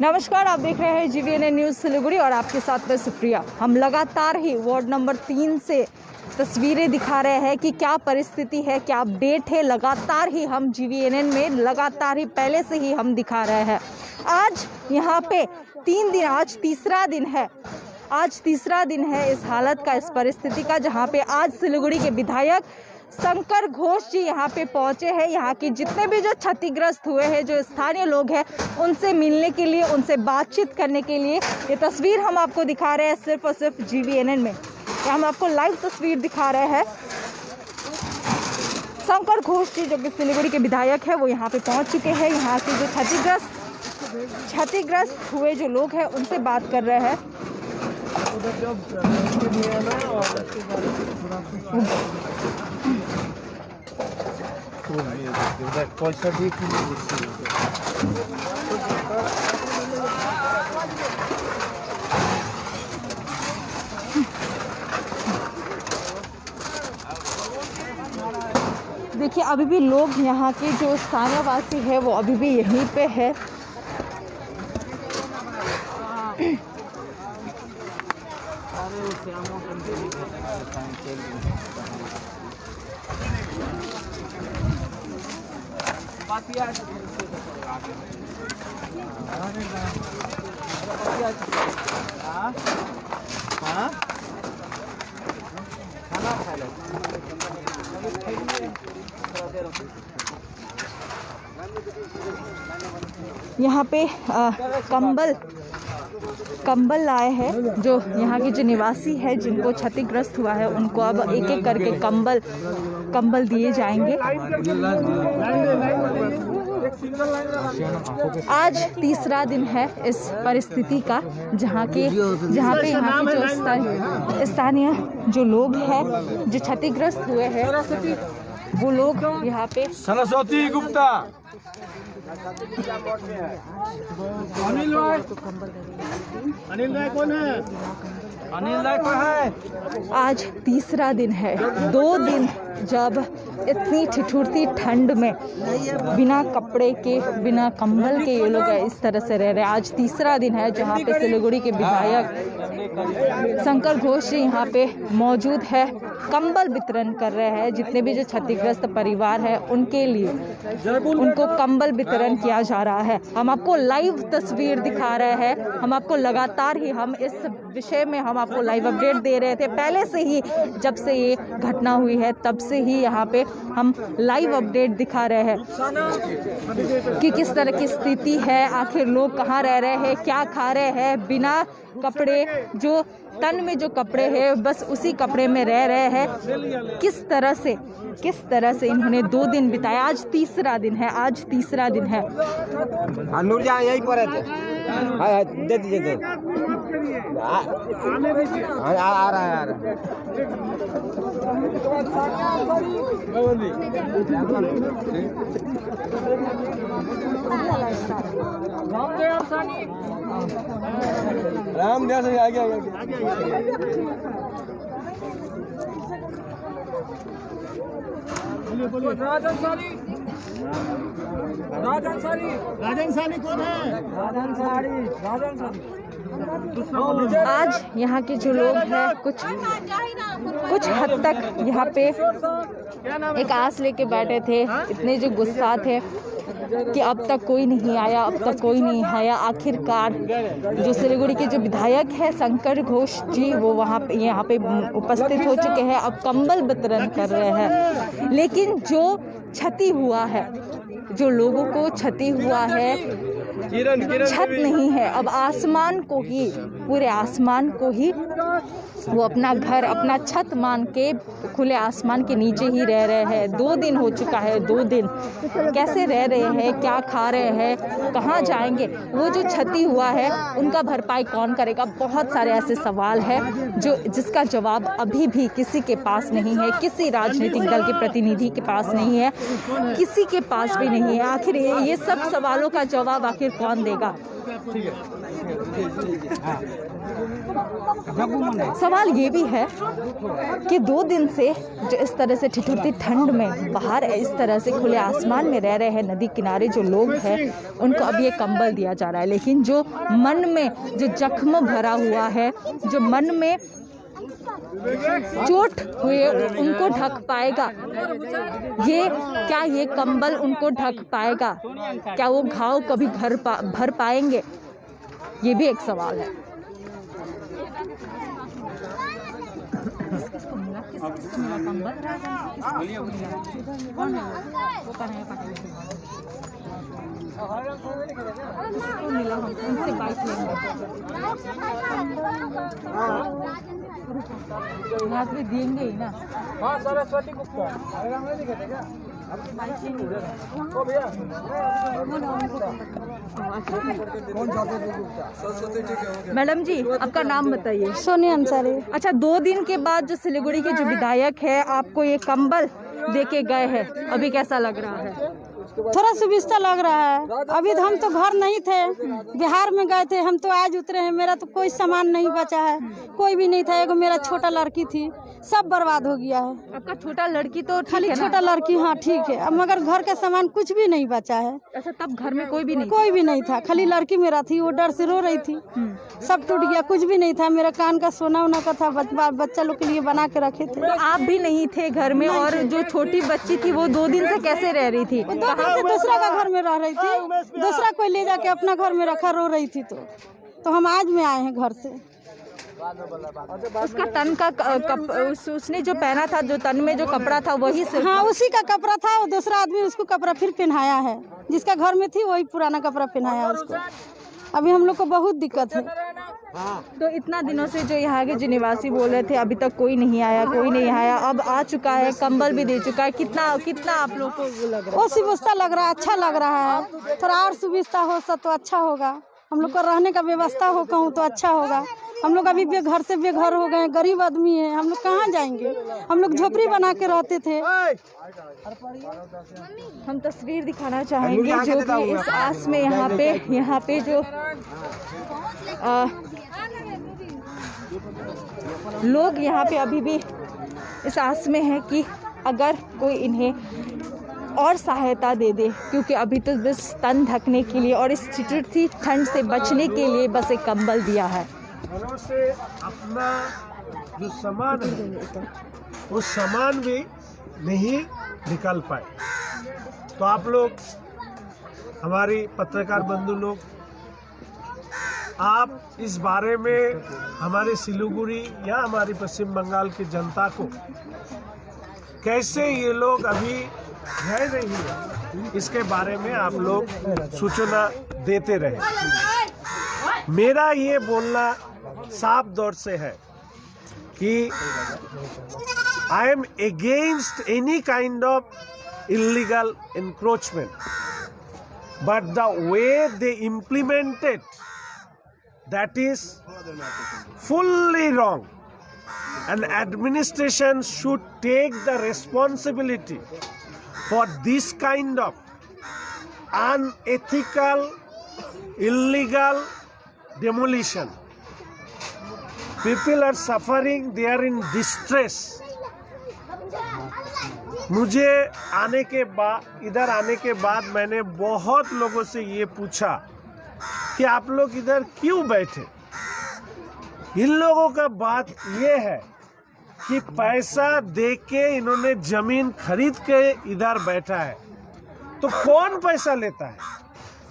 नमस्कार, आप देख रहे हैं GVNN न्यूज़ सिलीगुड़ी और आपके साथ में सुप्रिया। हम लगातार ही वार्ड नंबर 3 से तस्वीरें दिखा रहे हैं कि क्या परिस्थिति है, क्या अपडेट है। लगातार ही हम GVNN में लगातार ही पहले से ही हम दिखा रहे हैं। आज यहाँ पे 3 दिन, आज तीसरा दिन है इस हालत का, इस परिस्थिति का, जहाँ पे आज सिलीगुड़ी के विधायक शंकर घोष जी यहाँ पे पहुंचे हैं। यहाँ के जितने भी जो क्षतिग्रस्त हुए हैं, जो स्थानीय लोग हैं, उनसे मिलने के लिए, उनसे बातचीत करने के लिए ये तस्वीर हम आपको दिखा रहे हैं सिर्फ और सिर्फ GVNN में। हम आपको लाइव तस्वीर दिखा रहे हैं। शंकर घोष जी जो कि सिलीगुड़ी के विधायक है, वो यहाँ पे पहुँच चुके हैं। यहाँ के जो क्षतिग्रस्त हुए जो लोग हैं, उनसे बात कर रहे हैं। देखिए, अभी भी लोग यहाँ के जो स्थानीय वासी है वो अभी भी यहीं पे है। यहाँ पे कंबल लाए हैं। जो यहाँ के जो निवासी है, जिनको क्षतिग्रस्त हुआ है, उनको अब एक एक करके कंबल दिए जाएंगे। आज तीसरा दिन है इस परिस्थिति का, जहाँ पे यहाँ के जो स्थानीय जो लोग हैं, जो क्षतिग्रस्त हुए हैं, वो लोग यहाँ पे। सरस्वती गुप्ता, अनिल राय कौन है? अनिल राय कौन है? आज तीसरा दिन है। 2 दिन जब इतनी ठिठुरती ठंड में बिना कपड़े के, बिना कंबल के ये लोग इस तरह से रह रहे हैं। आज तीसरा दिन है जहाँ पे सिलीगुड़ी के विधायक शंकर घोष जी यहाँ पे मौजूद है, कंबल वितरण कर रहे हैं। जितने भी जो क्षतिग्रस्त परिवार है, उनके लिए उनको कंबल वितरण किया जा रहा है। हम आपको लाइव तस्वीर दिखा रहे हैं। हम आपको लगातार ही हम इस विषय में हम आपको लाइव अपडेट दे रहे थे पहले से ही। जब से ये घटना हुई है, तब से ही यहाँ पे हम लाइव अपडेट दिखा रहे हैं कि किस तरह की स्थिति है, आखिर लोग कहाँ रह रहे हैं, क्या खा रहे हैं, बिना कपड़े, जो तन में जो कपड़े हैं बस उसी कपड़े में रह रहे हैं। किस तरह से इन्होंने 2 दिन बिताया। आज तीसरा दिन है। नूरजहां यहीं पर है। दे दीजिए। आ रहा है। रामदेव से आगे। राजन साली कौन है? आज यहाँ के जो लोग हैं, कुछ हद तक यहाँ पे एक आस लेके बैठे थे। इतने जो गुस्सा थे कि अब तक कोई नहीं आया। आखिरकार जो सिलीगुड़ी के जो विधायक है शंकर घोष जी, वो यहाँ पे उपस्थित हो चुके हैं। अब कंबल वितरण कर रहे हैं। लेकिन जो क्षति हुआ है, जो लोगों को क्षति हुआ है, छत नहीं है। अब पूरे आसमान को ही वो अपना घर, अपना छत मान के खुले आसमान के नीचे ही रह रहे हैं। 2 दिन हो चुका है। 2 दिन कैसे रह रहे हैं, क्या खा रहे हैं, कहाँ जाएंगे? वो जो क्षति हुआ है, उनका भरपाई कौन करेगा? बहुत सारे ऐसे सवाल हैं जिसका जवाब अभी भी किसी के पास नहीं है। किसी राजनीतिक दल के प्रतिनिधि के पास नहीं है, किसी के पास भी नहीं है। आखिर ये सब सवालों का जवाब आखिर कौन देगा? सवाल ये भी है कि 2 दिन से जो इस तरह से ठिठुरती ठंड में बाहर इस तरह से खुले आसमान में रह रहे हैं नदी किनारे जो लोग हैं, उनको अब ये कंबल दिया जा रहा है, लेकिन जो मन में जो जख्म भरा हुआ है, जो मन में चोट हुए उनको ढक पाएगा ये कंबल उनको ढक पाएगा? क्या वो घाव कभी भर पाएंगे? ये भी एक सवाल है। मिला हम उनसे बाइक लेंगे देंगे ही ना। हाँ सरस्वती गुप्ता मैडम जी, आपका नाम बताइए। सोनिया अंसारी। अच्छा, 2 दिन के बाद जो सिलीगुड़ी के जो विधायक है आपको ये कंबल देके गए हैं, अभी कैसा लग रहा है? थोड़ा सुविधा लग रहा है। अभी हम तो घर नहीं थे, बिहार में गए थे, हम तो आज उतरे हैं। मेरा तो कोई सामान नहीं बचा है, कोई भी नहीं था। एगो मेरा छोटा लड़की थी, सब बर्बाद हो गया है। आपका छोटा लड़की तो खाली छोटा लड़की, हाँ ठीक है, अब मगर घर का सामान कुछ भी नहीं बचा है। अच्छा, तब घर में कोई भी नहीं? कोई भी नहीं था, खाली लड़की मेरा थी, वो डर से रो रही थी। सब टूट गया, कुछ भी नहीं था। मेरा कान का सोना उना का था, बच्चा लोग के लिए बना के रखे थे। तो आप भी नहीं थे घर में, और जो छोटी बच्ची थी वो 2 दिन से कैसे रह रही थी? 2 दिन से दूसरा का घर में रह रही थी, दूसरा कोई ले जाके अपना घर में रखा, रो रही थी। तो हम आज में आए हैं घर से। उसका तन का उसने जो पहना था, जो तन में जो कपड़ा था वही से? हाँ, उसी का कपड़ा था। वो दूसरा आदमी उसको कपड़ा फिर पहनाया है, जिसका घर में थी वही पुराना कपड़ा पहनाया उसको। अभी हम लोग को बहुत दिक्कत है। तो इतना दिनों से जो यहाँ के जो निवासी बोल रहे थे अभी तक कोई नहीं आया, कोई नहीं आया, अब आ चुका है, कंबल भी दे चुका है। कितना आप लोग को वो लग रहा है? वो सुविधा लग रहा है, अच्छा लग रहा है। थोड़ा और सुविधा हो सब तो अच्छा होगा। हम लोग को रहने का व्यवस्था हो कहूँ तो अच्छा होगा। हम लोग अभी बेघर से बेघर हो गए, गरीब आदमी है, हम लोग कहाँ जाएंगे? हम लोग झोपड़ी बना के रहते थे। हम तस्वीर दिखाना चाहेंगे जो कि इस आस में यहाँ पे जो लोग यहाँ पे अभी भी इस आस में है कि अगर कोई इन्हें और सहायता दे दे, क्योंकि अभी तो बस तन ढकने के लिए और इस ठिठुरती ठंड से बचने के लिए बस एक कंबल दिया है। घरों से अपना जो सामान है वो सामान भी नहीं निकाल पाए। तो आप लोग, हमारी पत्रकार बंधु लोग, आप इस बारे में हमारे सिलीगुड़ी या हमारी पश्चिम बंगाल की जनता को कैसे ये लोग अभी रह रही है, इसके बारे में आप लोग सूचना देते रहे। मेरा ये बोलना साफ तौर से है कि I am against any kind of illegal encroachment, but the way they implemented that is fully wrong, and administration should take the responsibility for this kind of unethical, illegal demolition. People are suffering, they are in distress. मुझे इधर आने के बाद मैंने बहुत लोगों से ये पूछा कि आप लोग इधर क्यों बैठे। इन लोगों का बात ये है कि पैसा दे के इन्होंने जमीन खरीद के इधर बैठा है। तो कौन पैसा लेता है,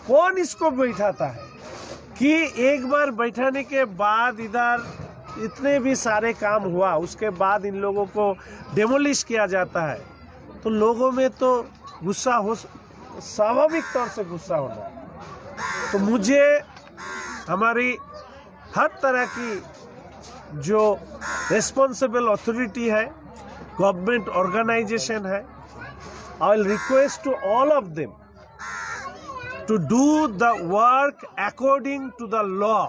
कौन इसको बैठाता है कि एक बार बैठाने के बाद इधर इतने भी सारे काम हुआ, उसके बाद इन लोगों को डेमोलिश किया जाता है। तो लोगों में तो गुस्सा हो, स्वाभाविक तौर से गुस्सा होना है। तो मुझे हमारी हर तरह की जो रिस्पॉन्सिबल अथॉरिटी है, गवर्नमेंट ऑर्गेनाइजेशन है, I will request to all of them to do the work according to the law.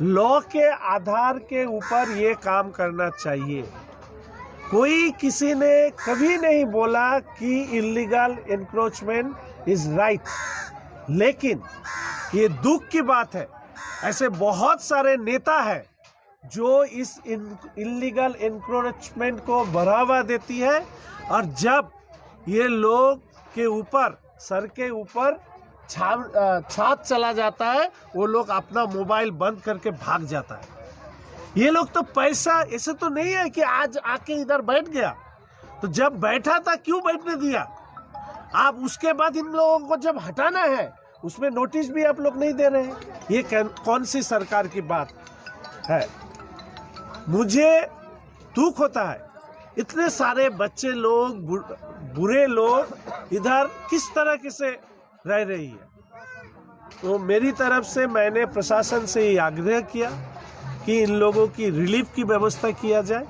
Law के आधार के ऊपर ये काम करना चाहिए। कोई किसी ने कभी नहीं बोला कि इलीगल एनक्रोचमेंट इज राइट, लेकिन ये दुख की बात है। ऐसे बहुत सारे नेता हैं जो इस इलीगल एनक्रोचमेंट को बढ़ावा देती है, और जब ये लोग के ऊपर सर के ऊपर छात चला जाता है, वो लोग अपना मोबाइल बंद करके भाग जाता है। ये लोग तो पैसा, ऐसे तो नहीं है कि आज आके इधर बैठ गया, तो जब बैठा था क्यों बैठने दिया आप? उसके बाद इन लोगों को जब हटाना है उसमें नोटिस भी आप लोग नहीं दे रहे हैं। ये कौन सी सरकार की बात है? मुझे दुख होता है, इतने सारे बच्चे लोग, बुरे लोग इधर किस तरह से रह रही है। तो मेरी तरफ से मैंने प्रशासन से ये आग्रह किया कि इन लोगों की रिलीफ की व्यवस्था किया जाए।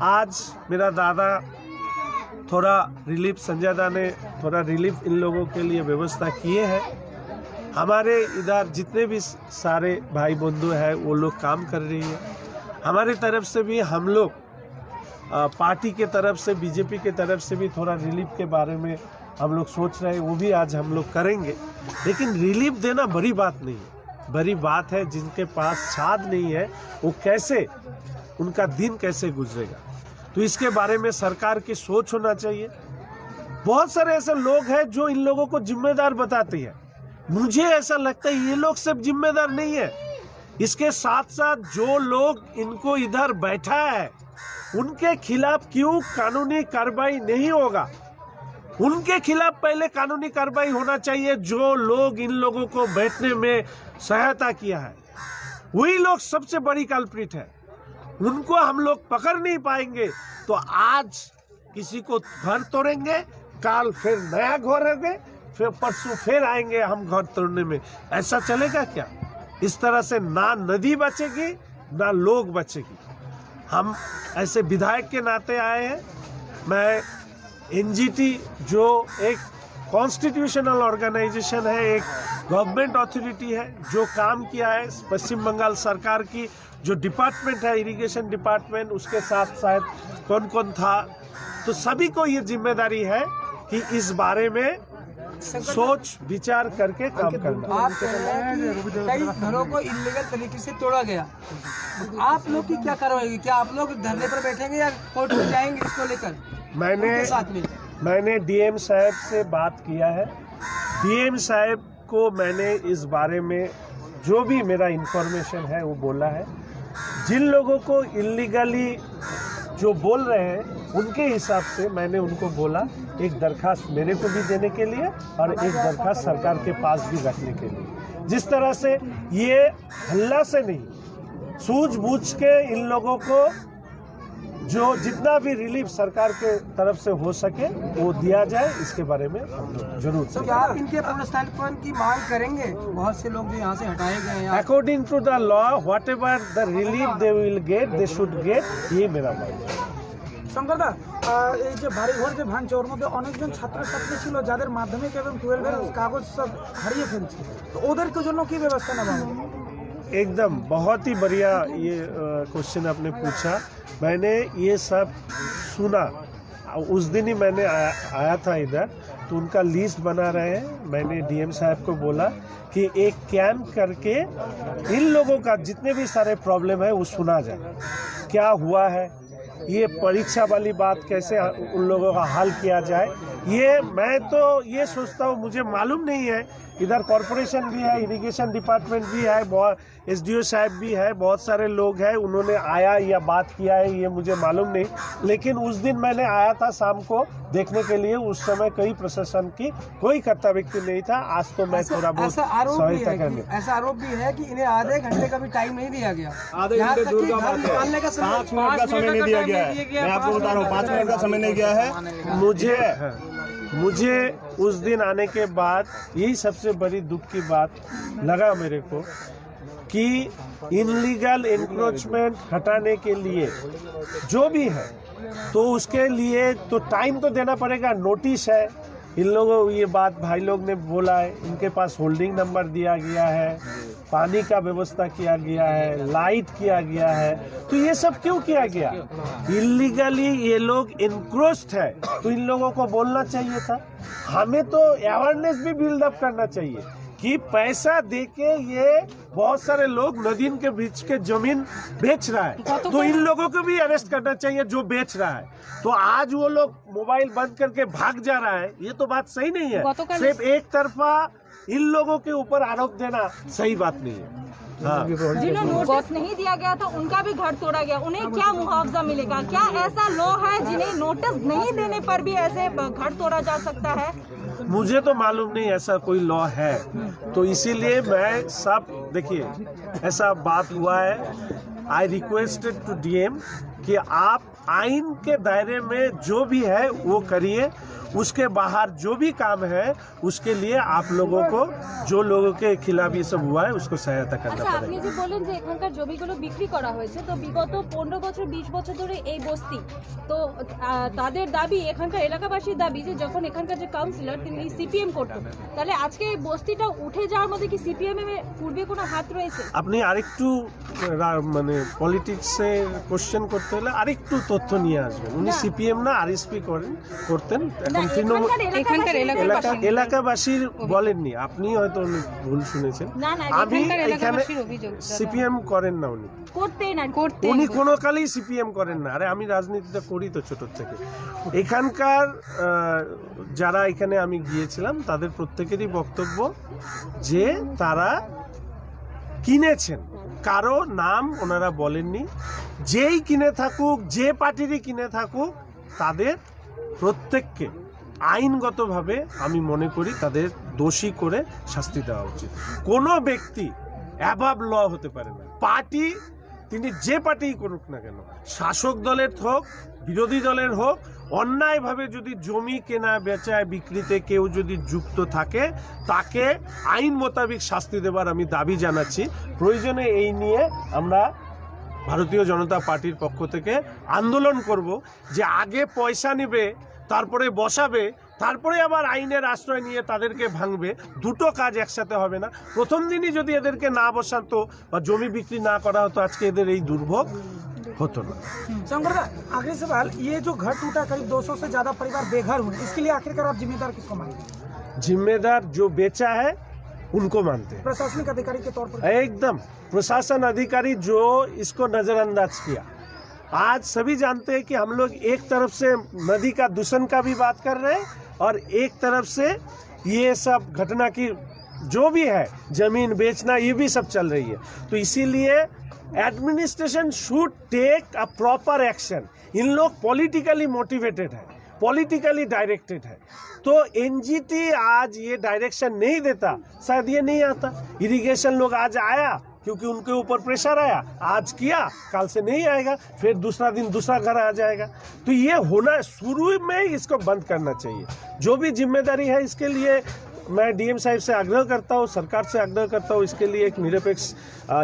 आज मेरा दादा थोड़ा रिलीफ, संजय दा ने थोड़ा रिलीफ इन लोगों के लिए व्यवस्था किए हैं। हमारे इधर जितने भी सारे भाई बंधु हैं वो लोग काम कर रही है। हमारी तरफ से भी हम लोग पार्टी के तरफ से, बीजेपी के तरफ से भी थोड़ा रिलीफ के बारे में हम लोग सोच रहे हैं, वो भी आज हम लोग करेंगे। लेकिन रिलीफ देना बड़ी बात नहीं है, बड़ी बात है जिनके पास छाद नहीं है वो कैसे, उनका दिन कैसे गुजरेगा। तो इसके बारे में सरकार की सोच होना चाहिए। बहुत सारे ऐसे लोग हैं जो इन लोगों को जिम्मेदार बताते हैं। मुझे ऐसा लगता है ये लोग सब जिम्मेदार नहीं है। इसके साथ साथ जो लोग इनको इधर बैठा है उनके खिलाफ क्यों कानूनी कार्रवाई नहीं होगा? उनके खिलाफ पहले कानूनी कार्रवाई होना चाहिए। जो लोग इन लोगों को बैठने में सहायता किया है वही लोग सबसे बड़ी कल्प्रिट है। उनको हम लोग पकड़ नहीं पाएंगे तो आज किसी को घर तोड़ेंगे, कल फिर नया घर होंगे, फिर परसों फिर आएंगे हम घर तोड़ने में। ऐसा चलेगा क्या? इस तरह से ना नदी बचेगी ना लोग बचेगी। हम ऐसे विधायक के नाते आए हैं। मैं एनजीटी जो एक कॉन्स्टिट्यूशनल ऑर्गेनाइजेशन है, एक गवर्नमेंट अथॉरिटी है, जो काम किया है पश्चिम बंगाल सरकार की जो डिपार्टमेंट है, इरिगेशन डिपार्टमेंट, उसके साथ शायद कौन कौन था, तो सभी को ये जिम्मेदारी है कि इस बारे में सोच विचार करके काम करना। आप कह रहे हैं कि कई घरों को इलीगल तरीके से तोड़ा गया, आप लोग की क्या कार्रवाई? क्या आप लोग धरने पर बैठेंगे या कोर्ट में जाएंगे इसको लेकर? मैंने डीएम साहब से बात किया है। डीएम साहब को मैंने इस बारे में जो भी मेरा इंफॉर्मेशन है वो बोला है। जिन लोगों को इलीगली जो बोल रहे हैं उनके हिसाब से मैंने उनको बोला एक दरखास्त मेरे को भी देने के लिए और एक दरखास्त सरकार के पास भी रखने के लिए। जिस तरह से ये हल्ला से नहीं, सूझबूझ के इन लोगों को जो जितना भी रिलीफ सरकार के तरफ से हो सके वो दिया जाए, इसके बारे में जरूर। तो क्या आप इनके पुनर्स्थापन की मांग करेंगे? बहुत से लोग जो यहाँ से हटाए गए हैं। According to the law whatever the relief they will get they should get, ये मेरा मांग है। শঙ্করদা, এই যে বাড়িঘর যে ভাঙছে ওর মধ্যে অনেকজন ছাত্রছাত্রী ছিল যাদের মাধ্যমিক এবং 12-এর কাগজ সব হারিয়ে ফেলছে, তো ওদের জন্য কি ব্যবস্থা নেওয়া হবে? एकदम बहुत ही बढ़िया ये क्वेश्चन आपने पूछा। मैंने ये सब सुना, उस दिन ही मैंने आया था इधर, तो उनका लिस्ट बना रहे हैं। मैंने डीएम साहब को बोला कि एक कैंप करके इन लोगों का जितने भी सारे प्रॉब्लम है वो सुना जाए, क्या हुआ है, ये परीक्षा वाली बात कैसे उन लोगों का हल किया जाए। ये मैं तो ये सोचता हूँ, मुझे मालूम नहीं है, इधर कॉरपोरेशन भी है, इरिगेशन डिपार्टमेंट भी है, बहुत एसडीओ साहब भी है, बहुत सारे लोग हैं, उन्होंने आया या बात किया है ये मुझे मालूम नहीं। लेकिन उस दिन मैंने आया था शाम को देखने के लिए, उस समय कोई प्रशासन की कोई कर्ता व्यक्ति नहीं था। आज तो मैं थोड़ा बहुत सहायता करने। ऐसा आरोप भी है कि इन्हें आधे घंटे का भी टाइम नहीं दिया गया। आधे घंटे दूर का बात है, 5 मिनट का समय नहीं दिया गया है। मैं आपको बता रहा हूँ 5 मिनट का समय नहीं गया है। मुझे उस दिन आने के बाद यही सबसे बड़ी दुख की बात लगा मेरे को कि इनलीगल एनक्रोचमेंट हटाने के लिए जो भी है तो उसके लिए तो टाइम तो देना पड़ेगा। नोटिस है इन लोगों, ये बात भाई लोग ने बोला है, इनके पास होल्डिंग नंबर दिया गया है, पानी का व्यवस्था किया गया है, लाइट किया गया है, तो ये सब क्यों किया गया? इलीगली ये लोग इनक्रोच्ड है तो इन लोगों को बोलना चाहिए था। हमें तो अवेयरनेस भी बिल्डअप करना चाहिए कि पैसा देके ये बहुत सारे लोग नदीम के बीच के जमीन बेच रहा है, तो इन लोगों को भी अरेस्ट करना चाहिए जो बेच रहा है। तो आज वो लोग मोबाइल बंद करके भाग जा रहा है, ये तो बात सही नहीं है। सिर्फ एक तरफा इन लोगों के ऊपर आरोप देना सही बात नहीं है। हाँ। जिन्हें नोटिस नहीं दिया गया था उनका भी घर तोड़ा गया, उन्हें क्या मुआवजा मिलेगा? क्या ऐसा लॉ है जिन्हें नोटिस नहीं देने पर भी ऐसे घर तोड़ा जा सकता है? मुझे तो मालूम नहीं ऐसा कोई लॉ है, तो इसीलिए मैं सब देखिए ऐसा बात हुआ है। आई रिक्वेस्टेड टू डीएम कि आप आइन के दायरे में जो भी है वो करिए, उसके बाहर जो भी काम है उसके लिए आप लोगों को, जो लोगों के खिलाफ ये सब हुआ है उसको सहायता करना আচ্ছা, আপনি पड़ेगा। যে বলেন যে এখানকার জমিগুলো বিক্রি করা হয়েছে, তো বিগত 15 বছর 20 বছর ধরে এই বস্তি, তো তাদের দাবি, এখানকার এলাকাবাসীর দাবি যে যখন এখানকার যে কাউন্সিলর তিনি সিপিএম করতেন, তাহলে আজকে এই বস্তিটা উঠে যাওয়ার মধ্যে কি সিপিএম এর পূর্বে কোনো হাত রয়েছে? আপনি আরেকটু মানে পলিটিক্সে কোশ্চেন করতে হলে আরেকটু তথ্য নিয়ে আসবেন। উনি সিপিএম না আরএসপি করতেন, এখন তৃণমূল এলাকাবাসীর বলেননি, আপনি হয়তো ভুল শুনেছেন। আমি এখানে সিপিএম করেন না, উনি উনি কোনো কালেই সিপিএম করেন না। আরে আমি রাজনীতিটা করি তো ছোট থেকে। এখানকার যারা এখানে আমি গিয়েছিলাম তাদের প্রত্যেকেরই বক্তব্য যে তারা কিনেছেন, কারো নাম ওনারা বলেননি। যেই কিনে থাকুক, যে পার্টিরই কিনে থাকুক, তাদের প্রত্যেককে আইনগতভাবে আমি মনে করি তাদের দোষী করে শাস্তি দেওয়া উচিত। কোনো ব্যক্তি অ্যাবাভ ল হতে পারে না। পার্টি তিনি যে পার্টিই করুক না কেন, শাসক দলের হোক বিরোধী দলের হোক, অন্যায়ভাবে যদি জমি কেনা বেচায় বিক্রিতে কেউ যদি যুক্ত থাকে তাকে আইন মোতাবেক শাস্তি দেবার আমি দাবি জানাচ্ছি। প্রয়োজনে এই নিয়ে আমরা ভারতীয় জনতা পার্টির পক্ষ থেকে আন্দোলন করব যে আগে পয়সা নেবে, তারপরে বসাবে, তারপরে আবার আইনের আশ্রয় নিয়ে তাদেরকে ভাঙবে। দুটো কাজ একসাথে হবে না। প্রথম দিনই যদি এদেরকে না বসাতো বা জমি বিক্রি না করা হতো, আজকে এদের এই দুর্ভোগ होतो ना। शंकर दा, आखिरी सवाल, ये जो घर टूटा, करीब 200 से ज्यादा परिवार बेघर हुए, इसके लिए आखिरकार आप जिम्मेदार किसको मानते हैं? जिम्मेदार जो बेचा है उनको मानते हैं, प्रशासनिक अधिकारी के तौर पर। एकदम प्रशासन अधिकारी जो इसको नजरअंदाज किया। आज सभी जानते हैं कि हम लोग एक तरफ से नदी का दूषण का भी बात कर रहे हैं और एक तरफ से ये सब घटना की जो भी है जमीन बेचना ये भी सब चल रही है। तो इसीलिए administration should take a proper action. इन लोग पॉलिटिकली मोटिवेटेड है, पॉलिटिकली डायरेक्टेड है। तो एनजीटी आज ये डायरेक्शन नहीं देता, शायद ये नहीं आता। इरिगेशन लोग आज आया क्योंकि उनके ऊपर प्रेशर आया, आज किया, कल से नहीं आएगा, फिर दूसरा दिन दूसरा घर आ जाएगा। तो ये होना शुरू में इसको बंद करना चाहिए। जो भी जिम्मेदारी है इसके लिए मैं डीएम साहब से आग्रह करता हूँ, सरकार से आग्रह करता हूँ, इसके लिए एक निरपेक्ष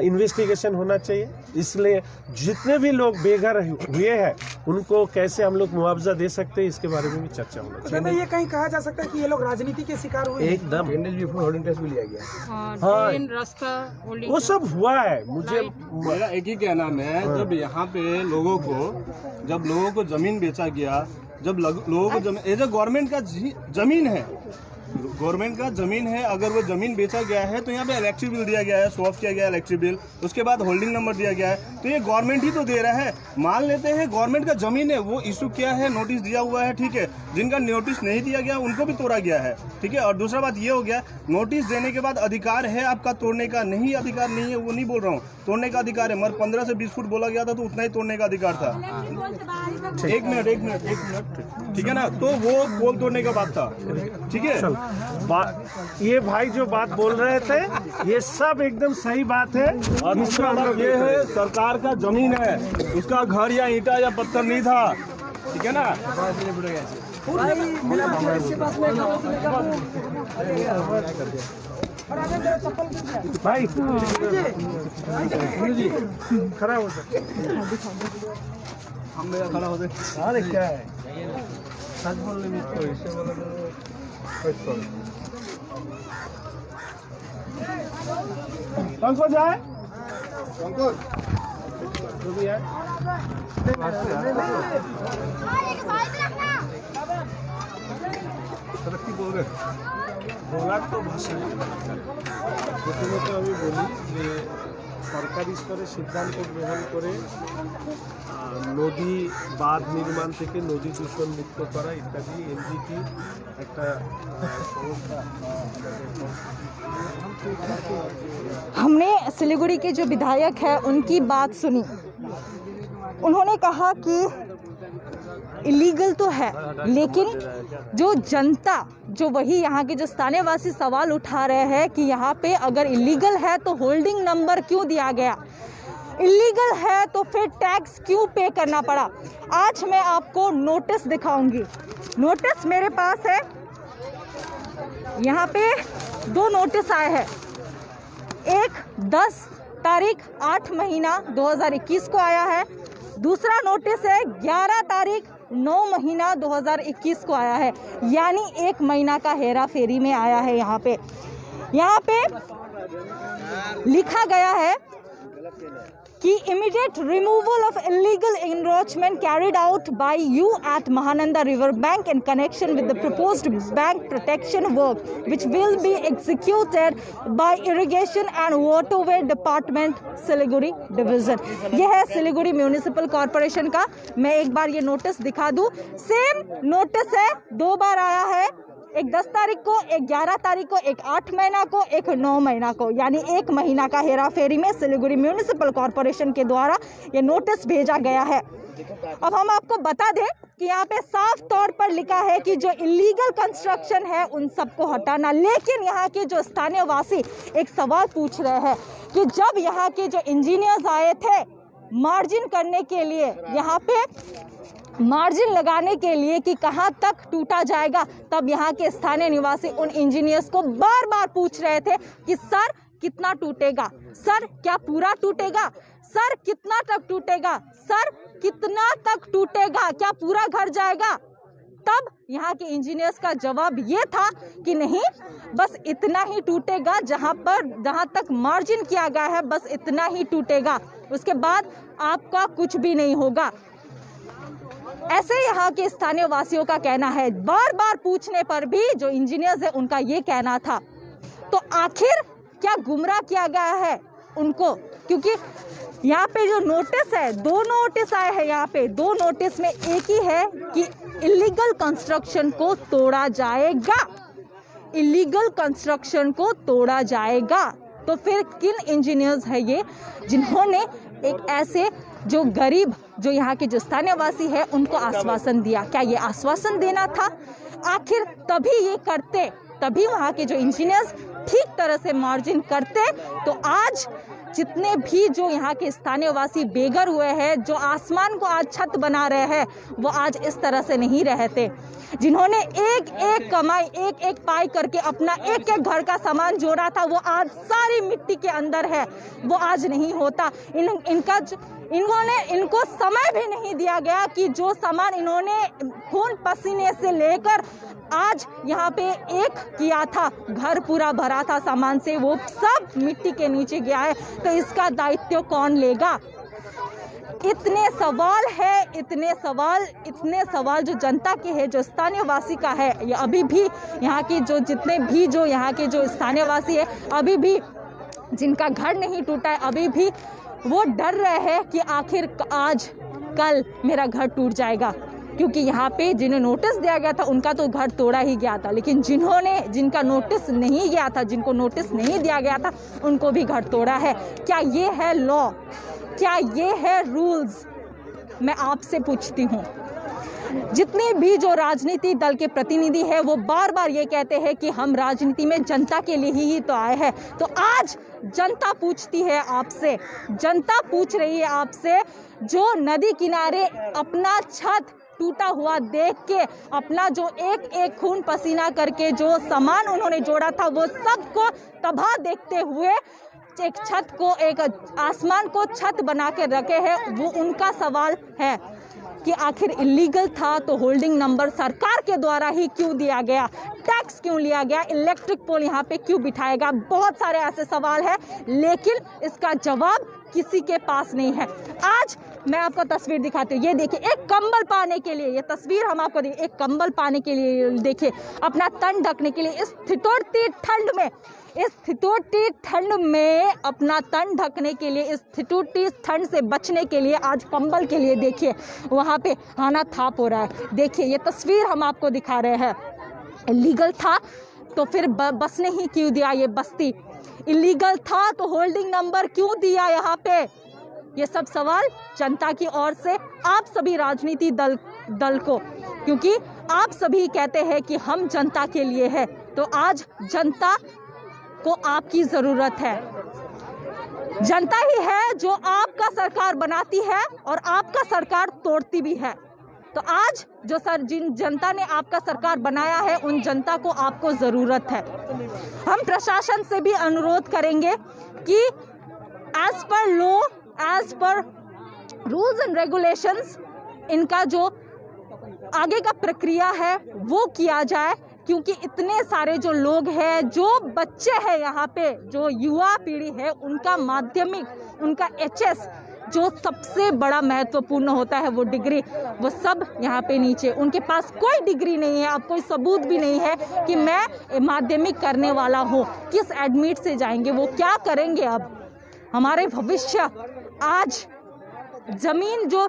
इन्वेस्टिगेशन होना चाहिए। इसलिए जितने भी लोग बेघर हुए हैं उनको कैसे हम लोग मुआवजा दे सकते हैं इसके बारे में भी चर्चा होना चाहिए। ये कहीं कहा जा सकता है कि ये लोग राजनीति के शिकार हुए? एकदम हाँ, रास्ता वो सब हुआ है। मुझे मेरा एक ही कहना है, जब यहाँ पे लोगों को जमीन बेचा गया, जब लोगों को जमीन, ये जो गवर्नमेंट का जमीन है, गवर्नमेंट का जमीन है, अगर वो जमीन बेचा गया है तो यहाँ पे इलेक्ट्रिक बिल दिया गया है, शो ऑफ किया गया है इलेक्ट्रिक बिल, उसके बाद होल्डिंग नंबर दिया गया है, तो ये गवर्नमेंट ही तो दे रहा है। मान लेते हैं गवर्नमेंट का जमीन है, वो इशू किया है, नोटिस दिया हुआ है, ठीक है। जिनका नोटिस नहीं दिया गया उनको भी तोड़ा गया है, ठीक है। और दूसरा बात ये हो गया, नोटिस देने के बाद अधिकार है आपका तोड़ने का, नहीं अधिकार नहीं है वो नहीं बोल रहा हूँ, तोड़ने का अधिकार है। मगर 15 से 20 फुट बोला गया था तो उतना ही तोड़ने का अधिकार था। एक मिनट, ठीक है ना, तो वो पोल तोड़ने का बात था, ठीक है। ये भाई जो बात बोल रहे थे ये सब एकदम सही बात है। और दूसरा बात ये है, सरकार का जमीन है, उसका घर या ईंटा या पत्थर नहीं था, ठीक है ना। भाई खड़ा हो सकते, हम मेरा खड़ा होते। अरे क्या है, सच बोलने में तो ऐसे बोला पंकज जाए, पंकज जो भी है বলার তো ভাষা নেই। প্রথমত আমি বলি যে সরকারি স্তরে সিদ্ধান্ত গ্রহণ করে নদী বাঁধ নির্মাণ থেকে নদী দূষণ মুক্ত করা ইত্যাদি এনজিটি একটা সংস্থা। हमने सिलीगुड़ी के जो विधायक है उनकी बात सुनी। उन्होंने कहा कि इलीगल तो है, लेकिन जो जनता, जो वही यहाँ के जो स्थानीय वासी सवाल उठा रहे हैं कि यहाँ पे अगर इलीगल है तो होल्डिंग नंबर क्यों दिया गया, इलीगल है तो फिर टैक्स क्यों पे करना पड़ा। आज मैं आपको नोटिस दिखाऊंगी। नोटिस मेरे पास है, यहाँ पे 2 नोटिस आए हैं। एक 10 तारीख 8 महीना 2021 को आया है, दूसरा नोटिस है 11 तारीख 9 महीना 2021 को आया है, यानी 1 महीना का हेरा फेरी में आया है। यहाँ पे लिखा गया है कि immediate removal of illegal encroachment carried out by you at Mahananda River Bank in connection with the proposed bank protection work which will be executed by Irrigation and Waterway Department Siliguri Division। यह है Siliguri municipal corporation का। मैं एक बार ये notice दिखा दूं। Same notice है, 2 बार आया है, एक 10 तारीख को, एक 11 तारीख को, एक 8 महीना को, एक 9 महीना को, यानी 1 महीना का हेरा फेरी में सिलीगुड़ी म्यूनिसिपल कॉरपोरेशन के द्वारा ये नोटिस भेजा गया है। अब हम आपको बता दें कि यहाँ पे साफ तौर पर लिखा है कि जो इलीगल कंस्ट्रक्शन है उन सबको हटाना। लेकिन यहाँ के जो स्थानीय वासी एक सवाल पूछ रहे हैं कि जब यहाँ के जो इंजीनियर्स आए थे मार्जिन करने के लिए, यहाँ पे मार्जिन लगाने के लिए कि कहां तक टूटा जाएगा, तब यहाँ के स्थानीय निवासी उन इंजीनियर्स को बार बार पूछ रहे थे कि सर कितना टूटेगा, सर क्या पूरा टूटेगा, सर कितना तक टूटेगा, सर कितना तक टूटेगा, क्या पूरा घर जाएगा। तब यहाँ के इंजीनियर्स का जवाब ये था कि नहीं, बस इतना ही टूटेगा, जहाँ तक मार्जिन किया गया है बस इतना ही टूटेगा, उसके बाद आपका कुछ भी नहीं होगा। ऐसे यहाँ के स्थानीय वासियों का कहना है। बार बार पूछने पर भी जो इंजीनियर्स है उनका ये कहना था। तो आखिर क्या गुमराह किया गया है उनको, क्योंकि यहाँ पे जो नोटिस है, 2 नोटिस आए हैं यहाँ पे, 2 नोटिस में एक ही है कि इलीगल कंस्ट्रक्शन को तोड़ा जाएगा, इलीगल कंस्ट्रक्शन को तोड़ा जाएगा। तो फिर किन इंजीनियर्स है ये जिन्होंने एक ऐसे जो गरीब, जो यहाँ के जो स्थानीय वासी है उनको आश्वासन दिया। क्या ये आश्वासन देना था? आखिर तभी ये करते, तभी वहाँ के जो इंजीनियर्स ठीक तरह से मार्जिन करते, तो आज जितने भी जो यहाँ के स्थानीय वासी बेघर हुए हैं, जो आसमान को आज छत बना रहे हैं, वो आज इस तरह से नहीं रहते। जिन्होंने एक एक कमाई, एक एक पाई करके अपना एक एक घर का सामान जोड़ा था, वो आज सारी मिट्टी के अंदर है, वो आज नहीं होता। इनको समय भी नहीं दिया गया कि जो सामान इन्होंने खून पसीने से लेकर आज यहाँ पे एक किया था, घर पूरा भरा था सामान से, वो सब मिट्टी के नीचे गया है। तो इसका दायित्व कौन लेगा? इतने सवाल है, इतने सवाल जो जनता के है, जो स्थानीय वासी का है। ये अभी भी यहाँ की जो जितने भी जो यहाँ के जो स्थानीय वासी है, अभी भी जिनका घर नहीं टूटा है, अभी भी वो डर रहे हैं कि आखिर आज कल मेरा घर टूट जाएगा। क्योंकि यहाँ पे जिन्हें नोटिस दिया गया था उनका तो घर तोड़ा ही गया था, लेकिन जिनका नोटिस नहीं गया था, जिनको नोटिस नहीं दिया गया था, उनको भी घर तोड़ा है। क्या ये है लॉ? क्या ये है रूल्स? मैं आपसे पूछती हूँ। जितने भी जो राजनीति दल के प्रतिनिधि है वो बार बार ये कहते हैं कि हम राजनीति में जनता के लिए ही तो आए हैं। तो आज जनता पूछती है आपसे, जनता पूछ रही है आपसे, जो नदी किनारे अपना छत टूटा हुआ देख के, अपना जो एक एक खून पसीना करके जो सामान उन्होंने जोड़ा था वो सबको तबाह देखते हुए एक छत को, एक आसमान को छत बना के रखे हैं। वो उनका सवाल है कि आखिर इलीगल था तो होल्डिंग नंबर सरकार के द्वारा ही क्यों दिया गया, टैक्स क्यों लिया गया, इलेक्ट्रिक पोल यहाँ पे क्यों बिठाएगा। बहुत सारे ऐसे सवाल हैं, लेकिन इसका जवाब किसी के पास नहीं है। आज मैं आपको तस्वीर दिखाती हूँ। ये देखिए, एक कंबल पाने के लिए, ये तस्वीर हम आपको एक कंबल पाने के लिए, देखिए अपना तन ढकने के लिए इस ठिठुरती ठंड में अपना तन ढकने के लिए, इस ठिठुरती ठंड से बचने के लिए आज कंबल के लिए देखिए वहाँ पे हाना थाप हो रहा है। देखिए ये तस्वीर हम आपको दिखा रहे हैं। इलीगल था तो फिर बस ने ही क्यों दिया ये बस्ती? इलीगल था तो होल्डिंग नंबर क्यों दिया यहाँ पे? ये सब सवाल जनता की ओर से आप सभी राजनीति दल को, क्योंकि आप सभी कहते हैं कि हम जनता के लिए है, तो आज जनता को आपकी जरूरत है। जनता ही है जो आपका सरकार बनाती है और आपका सरकार तोड़ती भी है। तो आज जो जिन जनता ने आपका सरकार बनाया है, उन जनता को आपको जरूरत है। हम प्रशासन से भी अनुरोध करेंगे कि as per law, as per rules and regulations, इनका जो आगे का प्रक्रिया है वो किया जाए, क्योंकि इतने सारे जो लोग हैं, जो बच्चे हैं यहाँ पे, जो युवा पीढ़ी है, उनका माध्यमिक, उनका एचएस जो सबसे बड़ा महत्वपूर्ण होता है, वो डिग्री, वो सब यहाँ पे नीचे, उनके पास कोई डिग्री नहीं है। अब कोई सबूत भी नहीं है कि मैं माध्यमिक करने वाला हूँ। किस एडमिट से जाएंगे? वो क्या करेंगे? अब हमारे भविष्य, आज जमीन जो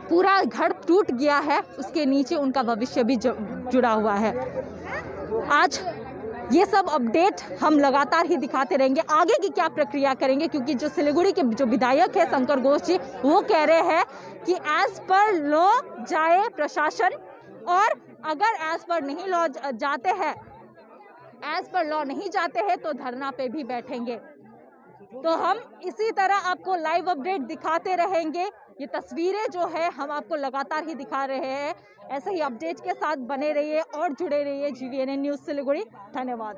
पूरा घर टूट गया है, उसके नीचे उनका भविष्य भी जुड़ा हुआ है। आज ये सब अपडेट हम लगातार ही दिखाते रहेंगे। आगे की क्या प्रक्रिया करेंगे, क्योंकि जो सिलीगुड़ी के जो विधायक है शंकर घोष जी, वो कह रहे हैं कि एज पर लॉ जाए प्रशासन, और अगर एज पर नहीं लॉ जाते हैं, एज पर लॉ नहीं जाते हैं तो धरना पे भी बैठेंगे। तो हम इसी तरह आपको लाइव अपडेट दिखाते रहेंगे। ये तस्वीरें जो है हम आपको लगातार ही दिखा रहे हैं। ऐसे ही अपडेट के साथ बने रहिए और जुड़े रहिए GVNN न्यूज़ सिलीगुड़ी। धन्यवाद।